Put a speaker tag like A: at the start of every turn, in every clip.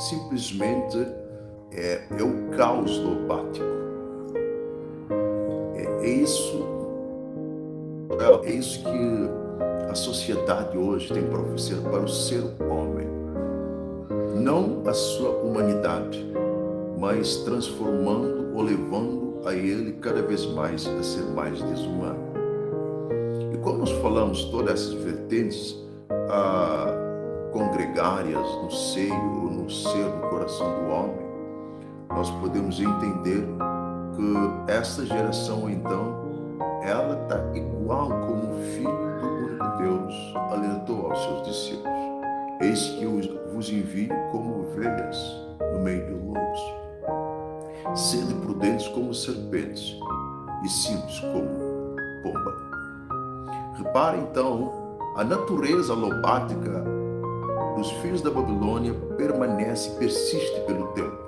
A: simplesmente é o caos lobático. É isso que a sociedade hoje tem para oferecer para o ser homem. Não a sua humanidade, mas transformando ou levando a ele cada vez mais a ser mais desumano. E quando nós falamos todas essas vertentes congregárias no seio ou no ser do coração do homem, nós podemos entender que essa geração, então, ela está igual como o Filho do único Deus alertou aos seus discípulos. Eis que vos envio como ovelhas no meio de lobos. Sede prudentes como serpentes e simples como pomba. Repare, então, a natureza lobática dos filhos da Babilônia permanece e persiste pelo tempo.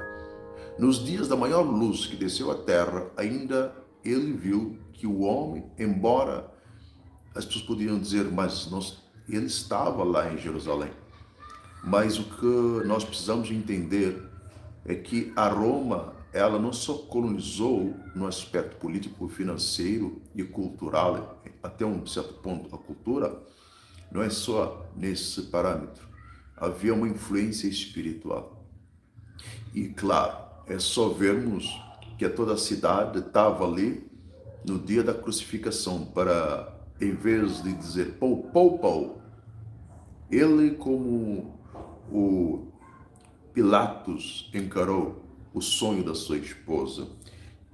A: Nos dias da maior luz que desceu à terra, ainda ele viu que o homem, embora as pessoas poderiam dizer, mas ele estava lá em Jerusalém. Mas o que nós precisamos entender é que a Roma, ela não só colonizou no aspecto político, financeiro e cultural, até um certo ponto a cultura, não é só nesse parâmetro. Havia uma influência espiritual. E claro, é só vermos que toda a cidade estava ali no dia da crucificação para, em vez de dizer pou, pou, pou, ele, como o Pilatos encarou o sonho da sua esposa,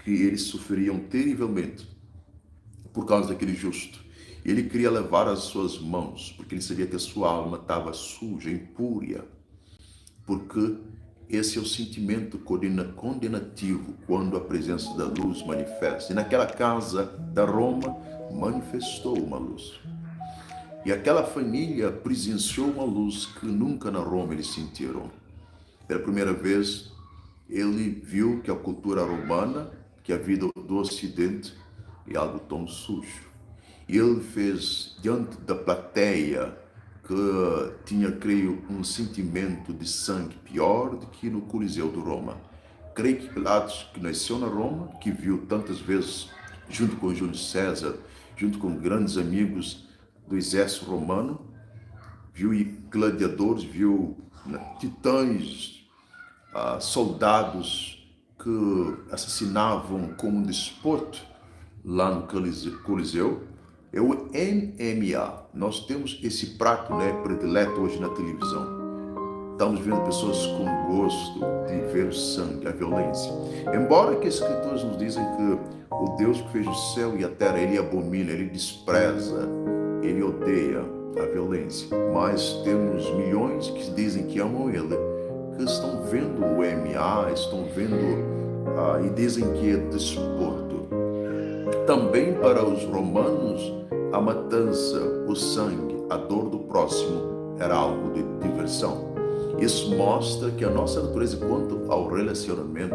A: que eles sofriam terrivelmente por causa daquele justo. Ele queria levar as suas mãos, porque ele sabia que a sua alma estava suja, impúria, porque esse é o sentimento condenativo quando a presença da luz manifesta. E naquela casa da Roma manifestou uma luz. E aquela família presenciou uma luz que nunca na Roma eles sentiram. Pela primeira vez, ele viu que a cultura romana, que a vida do Ocidente, é algo tão sujo. E ele fez, diante da plateia, que tinha, creio, um sentimento de sangue pior do que no Coliseu de Roma. Creio que Pilatos, que nasceu na Roma, que viu tantas vezes, junto com Júlio César, junto com grandes amigos do exército romano, viu gladiadores, viu titãs, soldados que assassinavam como um desporto lá no Coliseu. É o MMA. Nós temos esse prato, predileto hoje na televisão. Estamos vendo pessoas com gosto de ver o sangue, a violência. Embora que as escrituras nos dizem que o Deus que fez o céu e a terra, ele abomina, ele despreza, ele odeia a violência. Mas temos milhões que dizem que amam ele, que estão vendo o MMA, estão vendo e dizem que é desporto. Também para os romanos, a matança, o sangue, a dor do próximo era algo de diversão. Isso mostra que a nossa natureza quanto ao relacionamento,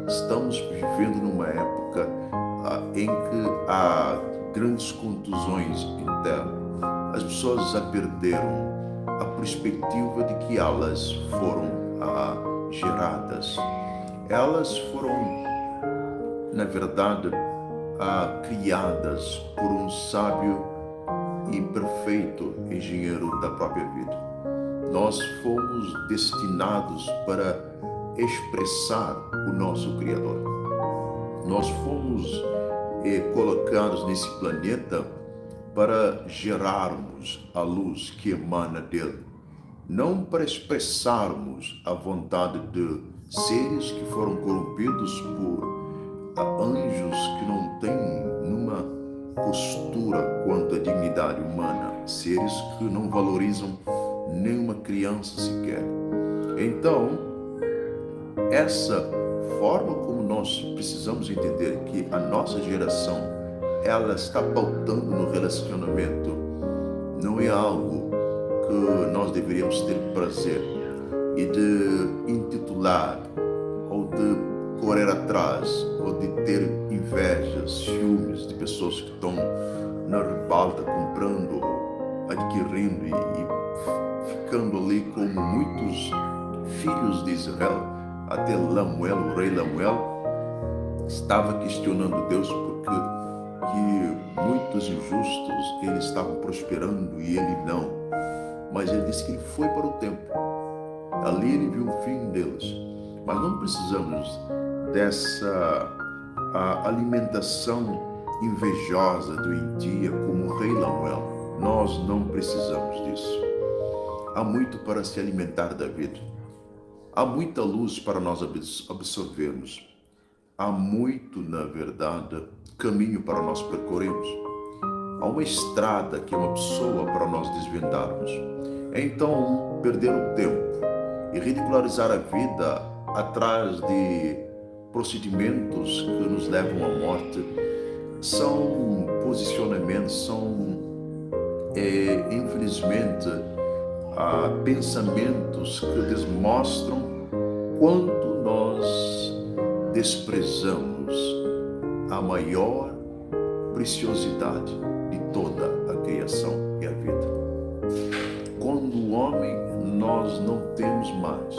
A: estamos vivendo numa época em que há grandes contusões internas. As pessoas já perderam a perspectiva de que elas foram geradas. Elas foram, na verdade, criadas por um sábio e perfeito engenheiro da própria vida. Nós fomos destinados para expressar o nosso Criador. Nós fomos colocados nesse planeta para gerarmos a luz que emana dele, não para expressarmos a vontade de seres que foram corrompidos por anjos que não têm nenhuma postura quanto à dignidade humana, seres que não valorizam nenhuma criança sequer. Então, essa forma como nós precisamos entender que a nossa geração, ela está pautando no relacionamento, não é algo que nós deveríamos ter prazer e de intitular ou de correr atrás ou de ter inveja, ciúmes de pessoas que estão na ribalta comprando, adquirindo e ficando ali como muitos filhos de Israel, até Lamuel, o rei Lamuel, estava questionando Deus porque que muitos injustos eles estavam prosperando e ele não. Mas ele disse que ele foi para o templo. Ali ele viu o fim deles. Mas não precisamos dessa alimentação invejosa, doentia, como o rei Lamuel. Nós não precisamos disso. Há muito para se alimentar da vida. Há muita luz para nós absorvermos. Há muito, na verdade, caminho para nós percorrermos. Há uma estrada que é uma pessoa para nós desvendarmos. Então, perder o tempo e ridicularizar a vida atrás de procedimentos que nos levam à morte são posicionamentos, são, infelizmente, pensamentos que demonstram quanto nós desprezamos a maior preciosidade de toda a criação e a vida. Quando o homem, nós não temos mais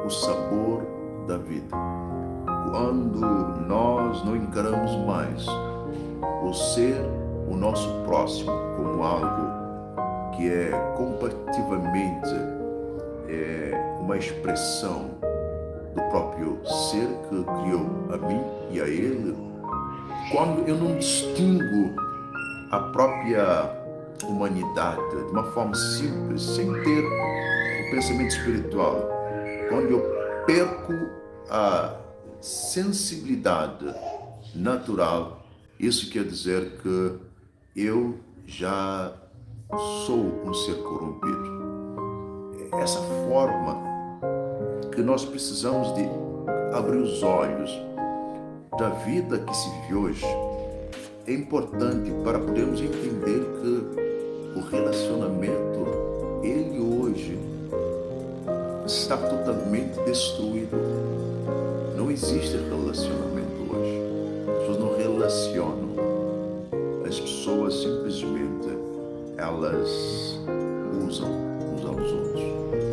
A: o sabor da vida. Quando nós não encaramos mais o ser, o nosso próximo, como algo que é comparativamente uma expressão do próprio ser que criou a mim e a ele, quando eu não distingo a própria humanidade de uma forma simples, sem ter o pensamento espiritual, quando eu perco a sensibilidade natural, isso quer dizer que eu já sou um ser corrompido. Essa forma que nós precisamos de abrir os olhos da vida que se vive hoje é importante para podermos entender que o relacionamento, ele hoje está totalmente destruído. Não existe relacionamento hoje. As pessoas não relacionam. As pessoas simplesmente, elas usam uns aos outros.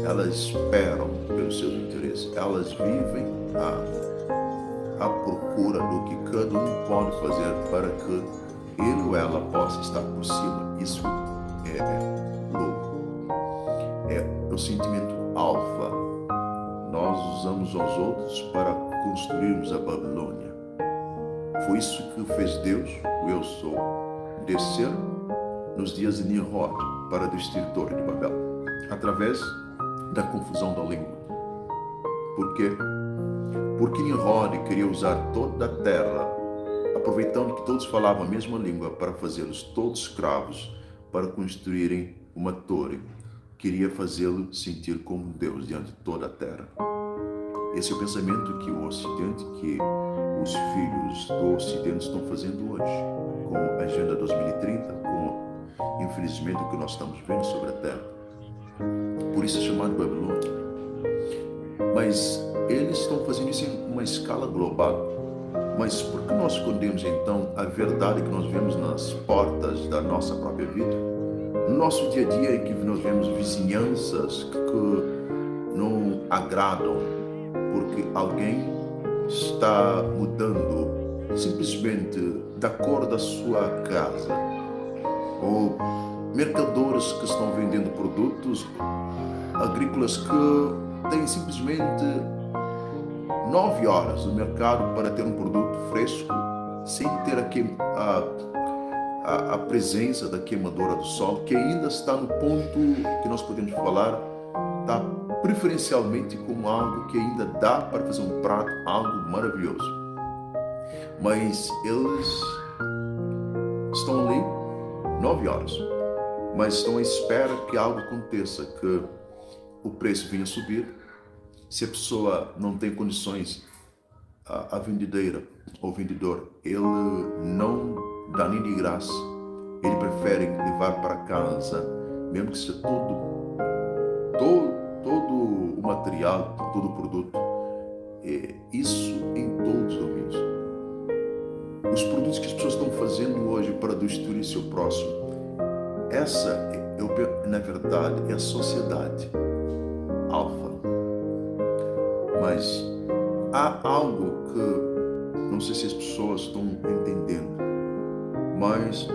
A: Elas esperam pelos seus interesses. Elas vivem à procura do que cada um pode fazer para que ele ou ela possa estar por cima. Isso é louco. É o sentimento alfa. Nós usamos aos outros para construirmos a Babilônia. Foi isso que fez Deus, o Eu Sou, descer nos dias de Nimrod para destruir a Torre de Babel, através da confusão da língua. Por quê? Porque Nimrod queria usar toda a terra, aproveitando que todos falavam a mesma língua, para fazê-los todos escravos, para construírem uma torre. Queria fazê-lo sentir como Deus diante de toda a terra. Esse é o pensamento que o Ocidente, que os filhos do Ocidente estão fazendo hoje, com a Agenda 2030, com, infelizmente, o que nós estamos vendo sobre a Terra. Por isso é chamado Babilônia. Mas eles estão fazendo isso em uma escala global. Mas por que nós escondemos, então, a verdade que nós vemos nas portas da nossa própria vida? No nosso dia a dia, em que nós vemos vizinhanças que não agradam, porque alguém está mudando simplesmente da cor da sua casa, ou mercadores que estão vendendo produtos agrícolas que têm simplesmente 9 horas no mercado para ter um produto fresco, sem ter a presença da queimadora do sol, que ainda está no ponto que nós podemos falar, está preferencialmente como algo que ainda dá para fazer um prato, algo maravilhoso. Mas eles estão ali 9 horas, mas estão à espera que algo aconteça, que o preço venha subir. Se a pessoa não tem condições, a vendedeira ou vendedor, ele não dá nem de graça, ele prefere levar para casa, mesmo que seja todo o material, todo o produto. Isso em todos os domínios. Os produtos que as pessoas estão fazendo hoje para destruir seu próximo, essa, na verdade, é a sociedade. Mas há algo que não sei se as pessoas estão entendendo, mas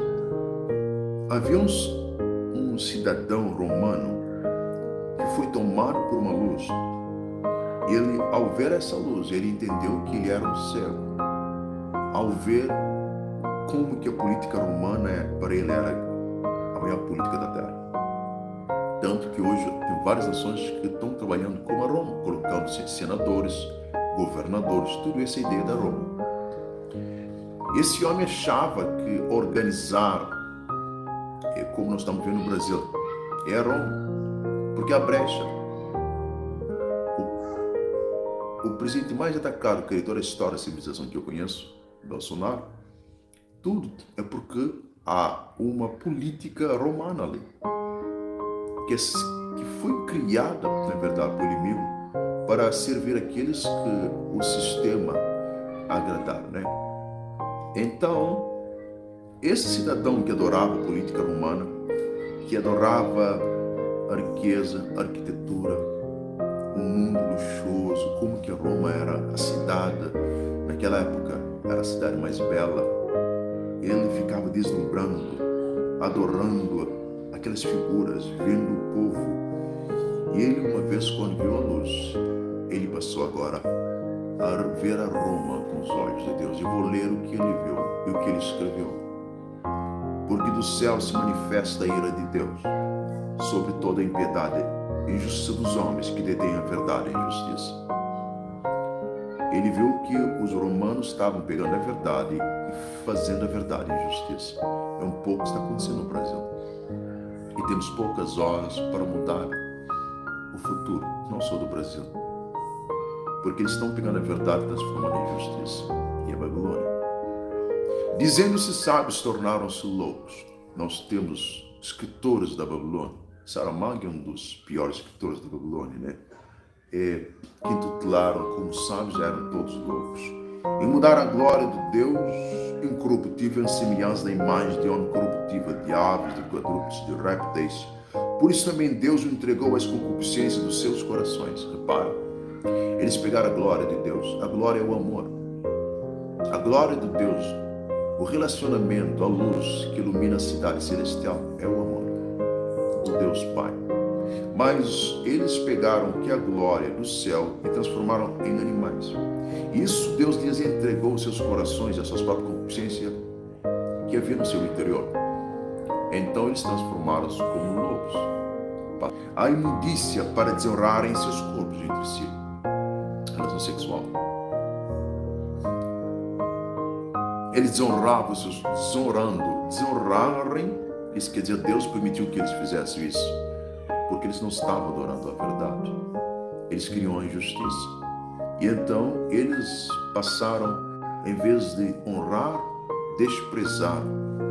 A: havia um cidadão romano que foi tomado por uma luz. Ele, ao ver essa luz, ele entendeu que ele era um cego. Ao ver como que a política romana para ele era a maior política da Terra. Tanto que hoje tem várias nações que estão trabalhando como a Roma, colocando-se senadores, governadores, tudo essa ideia da Roma. Esse homem achava que organizar, como nós estamos vendo no Brasil, é Roma, porque a brecha. O presidente mais atacado, que é toda a história da civilização que eu conheço, Bolsonaro, tudo é porque há uma política romana ali, que foi criada, na verdade, pelo inimigo, para servir aqueles que o sistema agradar, né? Então, esse cidadão que adorava a política romana, que adorava a riqueza, a arquitetura, o mundo luxuoso, como que Roma era a cidade, naquela época, era a cidade mais bela, ele ficava deslumbrando, adorando aquelas figuras, vendo o povo. E ele, uma vez, quando viu a luz, ele passou agora a ver a Roma com os olhos de Deus. Eu vou ler o que ele viu e o que ele escreveu. Porque do céu se manifesta a ira de Deus sobre toda a impiedade e injustiça dos homens que detêm a verdade e a justiça. Ele viu que os romanos estavam pegando a verdade e fazendo a verdade e justiça. É um pouco que está acontecendo no Brasil. E temos poucas horas para mudar o futuro, não só do Brasil. Porque eles estão pegando a verdade e transformando em justiça. E a Babilônia. Dizendo-se sábios, tornaram-se loucos. Nós temos escritores da Babilônia. Saramag é um dos piores escritores da Babilônia, né? Que intitularam como sábios eram todos loucos. E mudaram a glória do Deus incorruptível em semelhança da imagem de homem corruptível, de aves, de quadrúpedes, de répteis. Por isso também Deus o entregou às concupiscências dos seus corações. Repara, eles pegaram a glória de Deus. A glória é o amor. A glória de Deus, o relacionamento, a luz que ilumina a cidade celestial é o amor do Deus Pai. Mas eles pegaram que a glória do céu e transformaram em animais. Isso Deus lhes entregou os seus corações, as suas próprias concupiscências que havia no seu interior. Então eles transformaram-se como lobos. A imundícia para desonrarem seus corpos entre si. Relação sexual. Eles desonravam seus, desonrarem, isso quer dizer, Deus permitiu que eles fizessem isso. Porque eles não estavam adorando a verdade. Eles queriam a injustiça. E então eles passaram, em vez de honrar, desprezar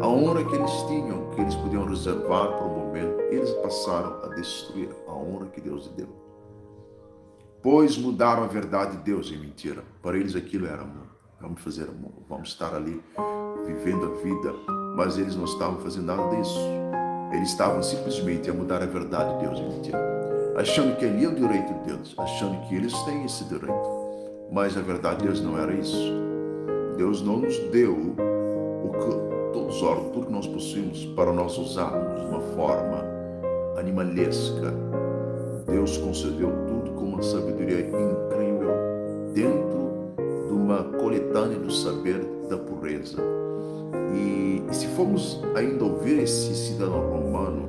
A: a honra que eles tinham, que eles podiam reservar para o momento, eles passaram a destruir a honra que Deus lhe deu. Pois mudaram a verdade de Deus em mentira. Para eles aquilo era amor. Vamos fazer amor, vamos estar ali vivendo a vida. Mas eles não estavam fazendo nada disso. Eles estavam simplesmente a mudar a verdade de Deus em mentira, achando que ali é o direito deles, achando que eles têm esse direito. Mas a verdade de Deus não era isso. Deus não nos deu o que todos os órgãos, tudo que nós possuímos para nós usarmos de uma forma animalesca. Deus concedeu tudo com uma sabedoria incrível dentro de uma coletânea do saber da pureza. E se formos ainda ouvir esse cidadão romano,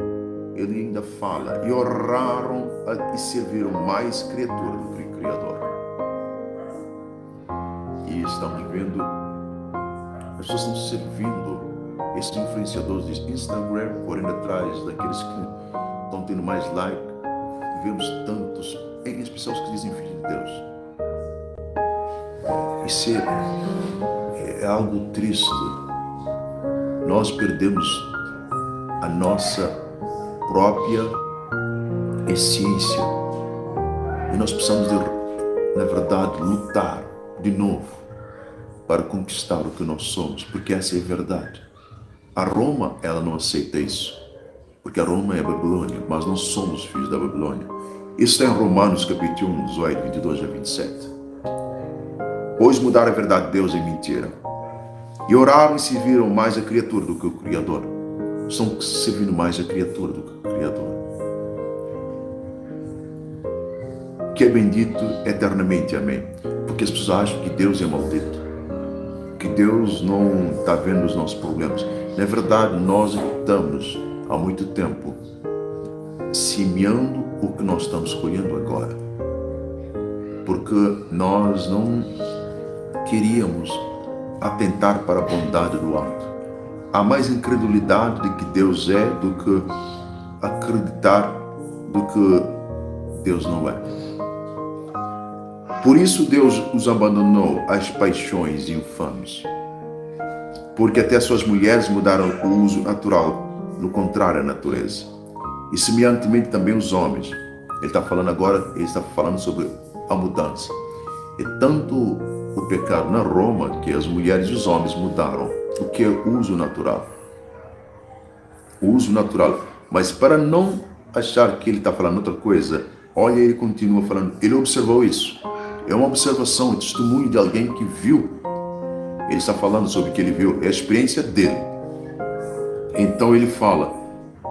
A: ele ainda fala, e honraram e serviram mais criatura do que Criador. E estamos vendo, as pessoas estão servindo esses influenciadores de Instagram, correndo atrás daqueles que estão tendo mais like. Vemos tantos, em especial os que dizem filho de Deus. Isso é algo triste. Nós perdemos a nossa própria essência e nós precisamos de, na verdade, lutar de novo para conquistar o que nós somos, porque essa é a verdade. A Roma, ela não aceita isso, porque a Roma é a Babilônia, mas nós somos filhos da Babilônia. Isso está em Romanos capítulo 1, 18, 22 a 27. Pois mudaram a verdade de Deus em mentira. E oraram e serviram mais a criatura do que o Criador. Estão servindo mais a criatura do que o Criador. Que é bendito eternamente, amém. Porque as pessoas acham que Deus é maldito, que Deus não está vendo os nossos problemas. Na verdade, nós estamos há muito tempo semeando o que nós estamos colhendo agora, porque nós não queríamos atentar para a bondade do alto. Há mais incredulidade de que Deus é do que acreditar do que Deus não é. Por isso Deus os abandonou às paixões infames, porque até suas mulheres mudaram o uso natural, no contrário à natureza. E semelhantemente também os homens. Ele está falando agora, ele está falando sobre a mudança. E tanto o pecado na Roma, que as mulheres e os homens mudaram o que é o uso natural. O uso natural. Mas para não achar que ele está falando outra coisa, olha, ele continua falando, ele observou isso. É uma observação, um testemunho de alguém que viu. Ele está falando sobre o que ele viu, é a experiência dele. Então ele fala,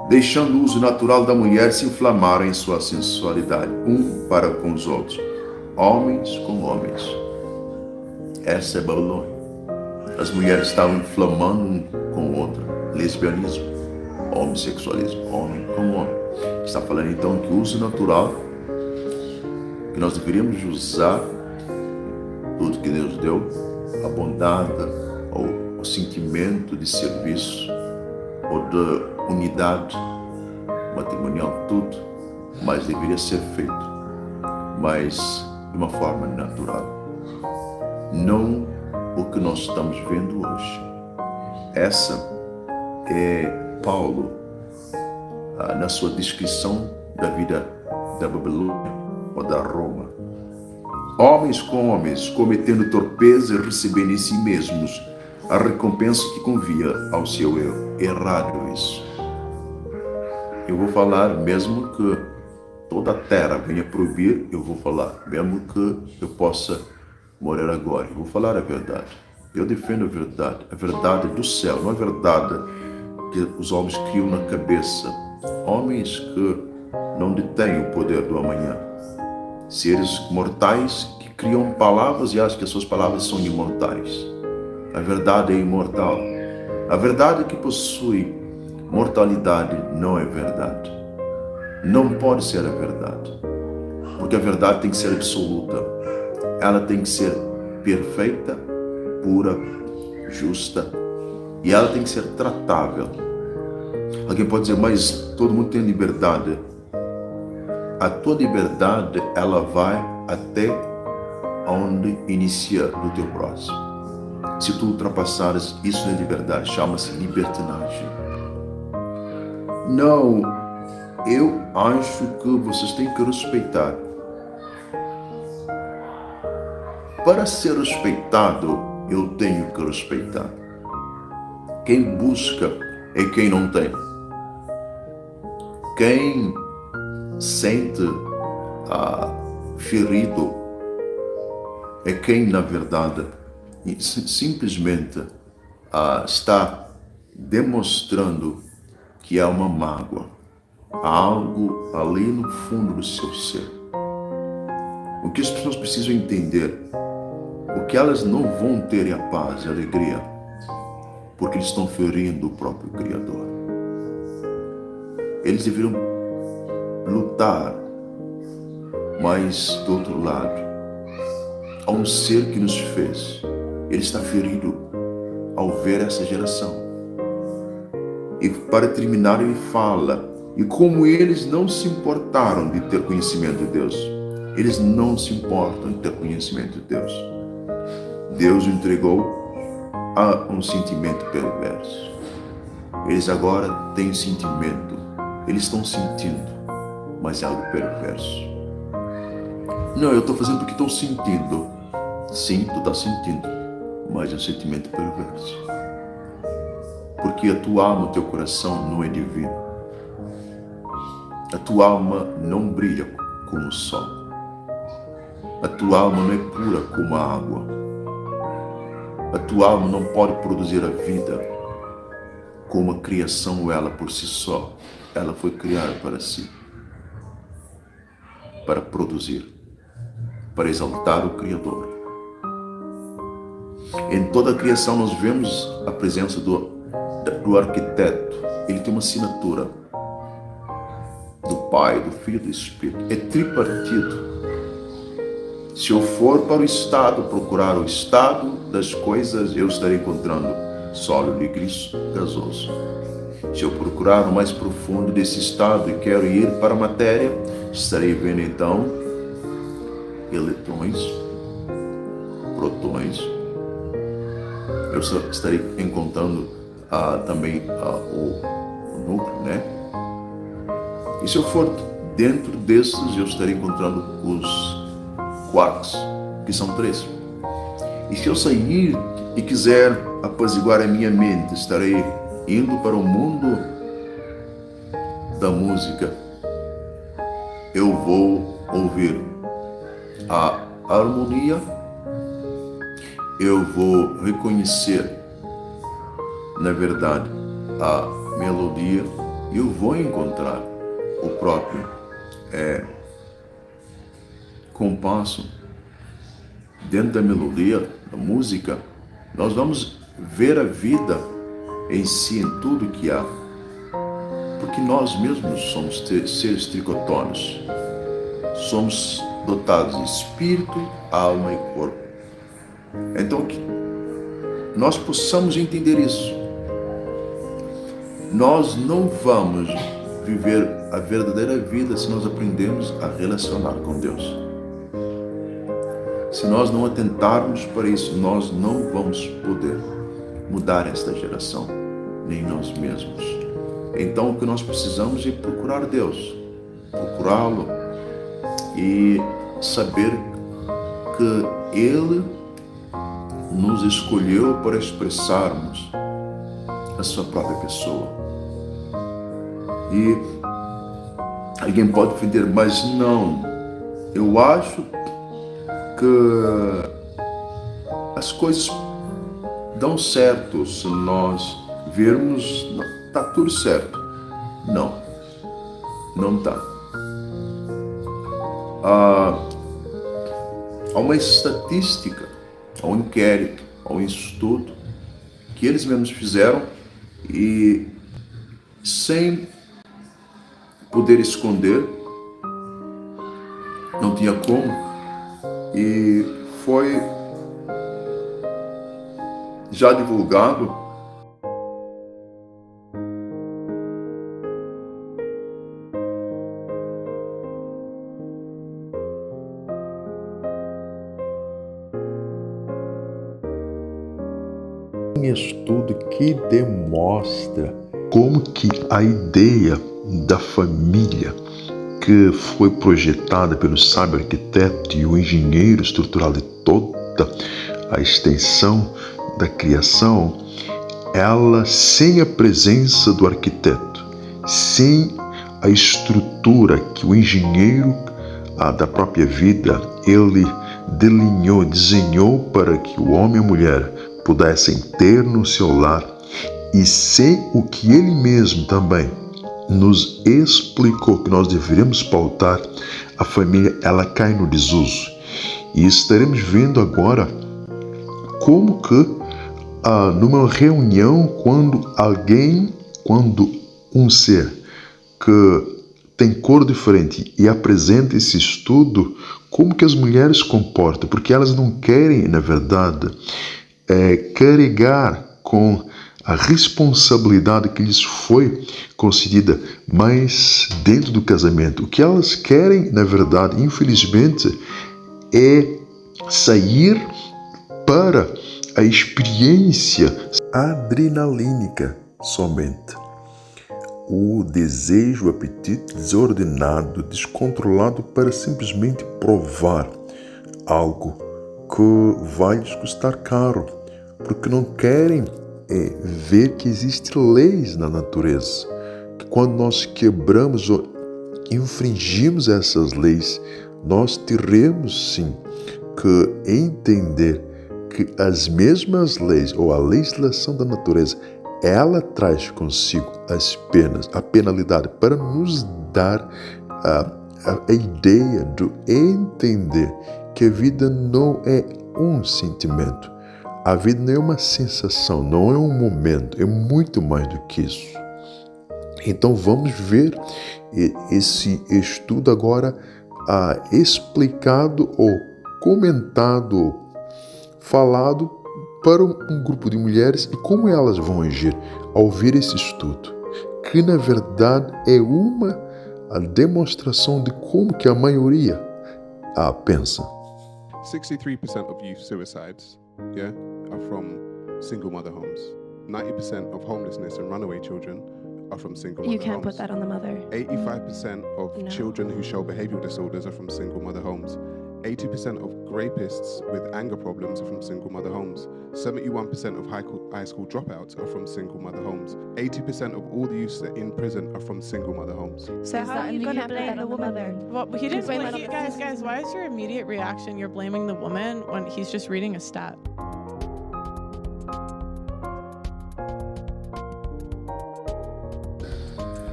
A: deixando o uso natural da mulher se inflamarem em sua sensualidade, um para com os outros, homens com homens. Essa é Babilônia. As mulheres estavam inflamando um com o outro, lesbianismo, homossexualismo, homem com homem. Está falando então que o uso natural, que nós deveríamos usar tudo que Deus deu, a bondade, ou o sentimento de serviço, ou de unidade matrimonial, tudo, mas deveria ser feito, mas de uma forma natural. Não o que nós estamos vendo hoje. Essa é Paulo, na sua descrição da vida da Babilônia ou da Roma. Homens com homens, cometendo torpeza e recebendo em si mesmos a recompensa que convia ao seu eu. Errado isso. Eu vou falar, mesmo que toda a terra venha proibir, eu vou falar. Mesmo que eu possa morrer agora, eu vou falar a verdade. Eu defendo a verdade do céu, não a verdade que os homens criam na cabeça. Homens que não detêm o poder do amanhã. Seres mortais que criam palavras e acham que as suas palavras são imortais. A verdade é imortal. A verdade que possui mortalidade não é verdade. Não pode ser a verdade. Porque a verdade tem que ser absoluta. Ela tem que ser perfeita, pura, justa. E ela tem que ser tratável. Alguém pode dizer, mas todo mundo tem liberdade. A tua liberdade, ela vai até onde inicia no teu próximo. Se tu ultrapassares, isso não é liberdade, chama-se libertinagem. Não, eu acho que vocês têm que respeitar. Para ser respeitado, eu tenho que respeitar. Quem busca é quem não tem. Quem sente ferido é quem, na verdade, simplesmente está demonstrando que há uma mágoa, há algo ali no fundo do seu ser. O que as pessoas precisam entender, o que elas não vão ter é a paz e a alegria, porque eles estão ferindo o próprio Criador. Eles deveriam lutar, mas do outro lado, há um ser que nos fez. Ele está ferido ao ver essa geração. E para terminar ele fala, e como eles não se importaram de ter conhecimento de Deus, eles não se importam de ter conhecimento de Deus. Deus o entregou a um sentimento perverso. Eles agora têm sentimento, eles estão sentindo, mas é algo perverso. Não, eu estou fazendo porque estou sentindo. Sim, tu está sentindo, mas é um sentimento perverso. Porque a tua alma, o teu coração não é divino. A tua alma não brilha como o sol. A tua alma não é pura como a água. A tua alma não pode produzir a vida como a criação ela por si só. Ela foi criada para si, para produzir, para exaltar o Criador. Em toda a criação nós vemos a presença do arquiteto. Ele tem uma assinatura do Pai, do Filho e do Espírito. É tripartido. Se eu for para o estado, procurar o estado das coisas, eu estarei encontrando sólido e gasoso. Se eu procurar o mais profundo desse estado e quero ir para a matéria, estarei vendo então eletrões, protões. Eu estarei encontrando também o núcleo, né? E se eu for dentro desses, eu estarei encontrando os quarks, que são 3. E se eu sair e quiser apaziguar a minha mente, estarei indo para o mundo da música. Eu vou ouvir a harmonia, eu vou reconhecer, na verdade, a melodia, e eu vou encontrar o próprio compasso. Dentro da melodia, da música, nós vamos ver a vida em si, em tudo que há. Porque nós mesmos somos seres tricotônios. Somos dotados de espírito, alma e corpo. Então, que nós possamos entender isso. Nós não vamos viver a verdadeira vida se nós aprendermos a relacionar com Deus. Se nós não atentarmos para isso, nós não vamos poder mudar esta geração, nem nós mesmos. Então, o que nós precisamos é procurar Deus, procurá-lo e saber que Ele nos escolheu para expressarmos a sua própria pessoa. E alguém pode defender, mas não, eu acho que as coisas dão certo se nós vermos, está tudo certo. Não, não está. Há uma estatística, há um inquérito, há um estudo que eles mesmos fizeram e sem poder esconder, não tinha como, e foi já divulgado um estudo que demonstra como que a ideia da família que foi projetada pelo sábio arquiteto e o engenheiro estrutural de toda a extensão da criação, ela, sem a presença do arquiteto, sem a estrutura que o engenheiro da própria vida, ele delineou, desenhou para que o homem e a mulher pudessem ter no seu lar, e sem o que ele mesmo também nos explicou que nós deveríamos pautar, a família ela cai no desuso. E estaremos vendo agora como que numa reunião, quando um ser que tem cor diferente e apresenta esse estudo, como que as mulheres se comportam, porque elas não querem, na verdade, carregar com a responsabilidade que lhes foi concedida, mas dentro do casamento. O que elas querem, na verdade, infelizmente, é sair para a experiência adrenalínica somente. O desejo, o apetite desordenado, descontrolado para simplesmente provar algo que vai lhes custar caro, porque não querem ver que existem leis na natureza, que quando nós quebramos
B: infringimos essas leis, nós teremos sim que entender que as mesmas leis ou a legislação da natureza, ela traz consigo as penas, a penalidade, para nos dar a ideia de entender que a vida não é um sentimento, a vida não é uma sensação, não é um momento, é muito mais do que isso. Então vamos ver esse estudo agora explicado ou comentado, falado para um grupo de mulheres e como elas vão agir ao ver esse estudo, que na verdade é uma demonstração de como que a maioria pensa.
C: 63% of youth suicides, are from single mother homes. 90% of homelessness and runaway children are from single mother homes.
D: You can't put that on the mother.
C: 85% of children who show behavioral disorders are from single mother homes. 80% of rapists with anger problems are from single mother homes. 71% of high school dropouts are from single mother homes. 80% of all the youths that are in prison are from single mother homes.
D: So how are you going to blame the woman?
E: Well, he didn't blame guys, why is your immediate reaction you're blaming the woman when he's just reading a stat?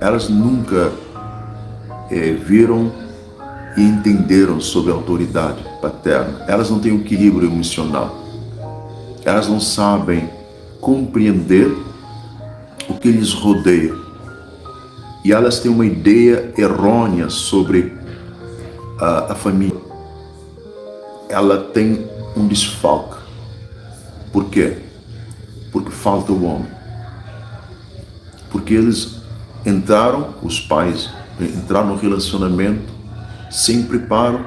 A: Elas nunca viram e entenderam sobre a autoridade paterna. Elas não têm um equilíbrio emocional. Elas não sabem compreender o que lhes rodeia. E elas têm uma ideia errônea sobre a família. Ela tem um desfalque. Por quê? Porque falta o homem. Porque os pais entraram no relacionamento sem preparo,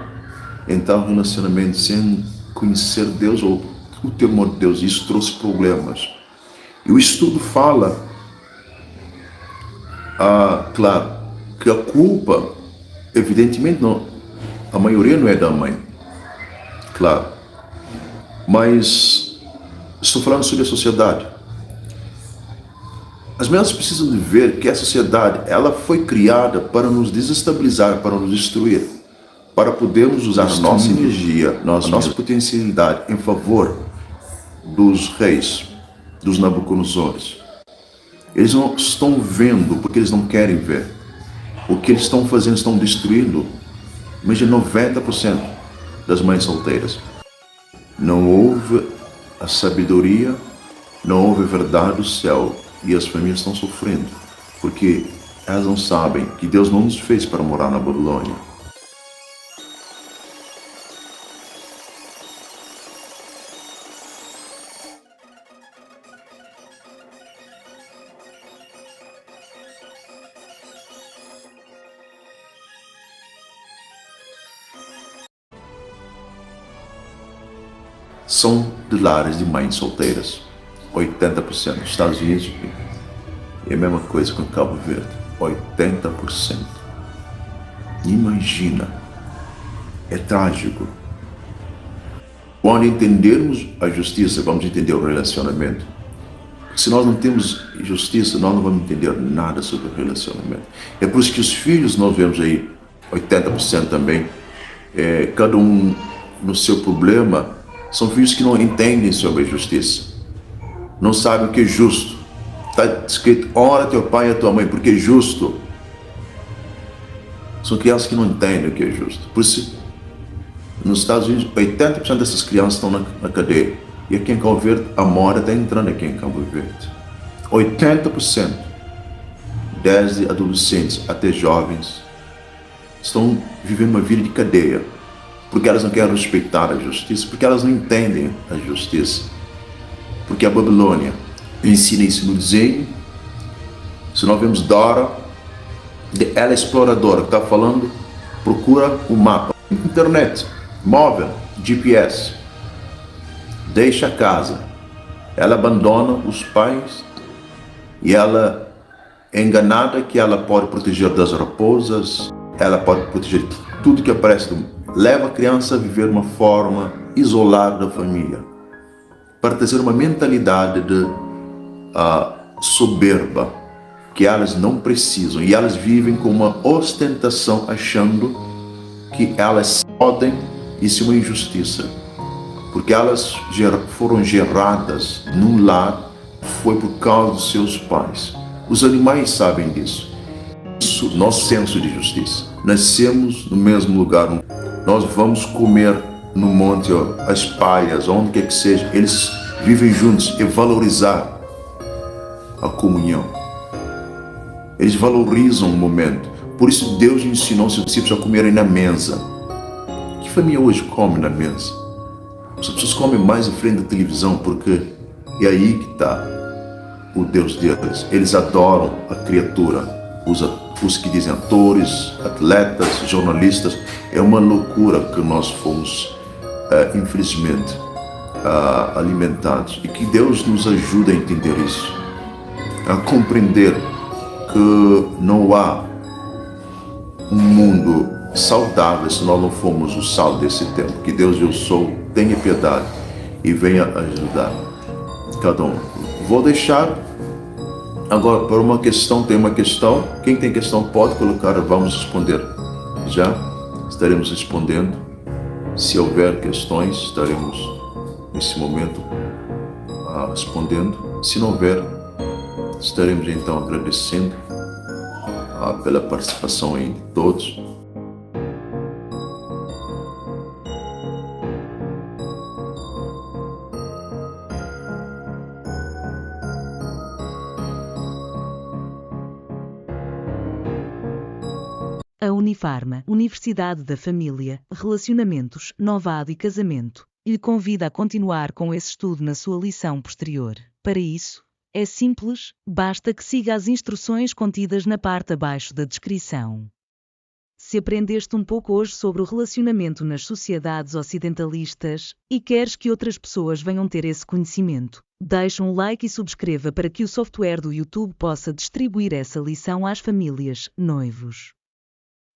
A: entraram no relacionamento sem conhecer Deus ou o temor de Deus. Isso trouxe problemas. E o estudo fala, claro, que a culpa, evidentemente, a maioria não é da mãe, claro, mas estou falando sobre a sociedade. As mulheres precisam de ver que a sociedade, ela foi criada para nos desestabilizar, para nos destruir, para podermos usar a nossa energia, a nossa potencialidade em favor dos reis, dos Nabucodonosores. Eles não estão vendo porque eles não querem ver. O que eles estão fazendo, estão destruindo, imagina, 90% das mães solteiras. Não houve a sabedoria, não houve a verdade do céu. E as famílias estão sofrendo, porque elas não sabem que Deus não nos fez para morar na Babilônia. São de lares de mães solteiras. 80% nos Estados Unidos é a mesma coisa com Cabo Verde. 80%. Imagina. É trágico. Quando entendermos a justiça, vamos entender o relacionamento. Se nós não temos justiça, nós não vamos entender nada sobre o relacionamento. É por isso que os filhos, nós vemos aí, 80% também, cada um no seu problema, são filhos que não entendem sobre a justiça. Não sabem o que é justo. Está escrito, honra teu pai e a tua mãe, porque é justo. São crianças que não entendem o que é justo. Por isso, nos Estados Unidos, 80% dessas crianças estão na cadeia. E aqui em Cabo Verde, a mora está entrando aqui em Cabo Verde. 80%, desde adolescentes até jovens, estão vivendo uma vida de cadeia. Porque elas não querem respeitar a justiça, porque elas não entendem a justiça. Porque a Babilônia ensina isso no desenho. Se nós vemos Dora, ela é exploradora, que está falando, procura o mapa, internet, móvel, GPS, deixa a casa, ela abandona os pais e ela é enganada que ela pode proteger das raposas, ela pode proteger tudo que aparece, leva a criança a viver uma forma isolada da família, para trazer uma mentalidade de soberba, que elas não precisam, e elas vivem com uma ostentação, achando que elas podem. Isso é uma injustiça, porque elas foram geradas num lar, foi por causa dos seus pais. Os animais sabem disso. Isso, nosso senso de justiça. Nascemos no mesmo lugar, nós vamos comer no monte, as palhas, onde quer que seja, eles vivem juntos, e valorizar a comunhão. Eles valorizam o momento. Por isso Deus ensinou seus discípulos a comerem na mesa. Que família hoje come na mesa? As pessoas comem mais em frente da televisão, porque é aí que está o Deus deles. Eles adoram a criatura. Os que dizem atores, atletas, jornalistas. É uma loucura que nós fomos, infelizmente, alimentados. E que Deus nos ajude a entender isso, a compreender que não há um mundo saudável se nós não formos o sal desse tempo. Que Deus, eu sou, tenha piedade e venha ajudar cada um. Vou deixar agora para uma questão. Tem uma questão, quem tem questão pode colocar, vamos responder. Já estaremos respondendo. Se houver questões, estaremos nesse momento respondendo. Se não houver, estaremos então agradecendo pela participação aí de todos.
F: A Unifarma, Universidade da Família, Relacionamentos, Noivado e Casamento, lhe convida a continuar com esse estudo na sua lição posterior. Para isso, é simples, basta que siga as instruções contidas na parte abaixo da descrição. Se aprendeste um pouco hoje sobre o relacionamento nas sociedades ocidentalistas e queres que outras pessoas venham ter esse conhecimento, deixa um like e subscreva para que o software do YouTube possa distribuir essa lição às famílias, noivos.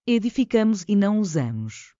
F: Edificamos e não usamos.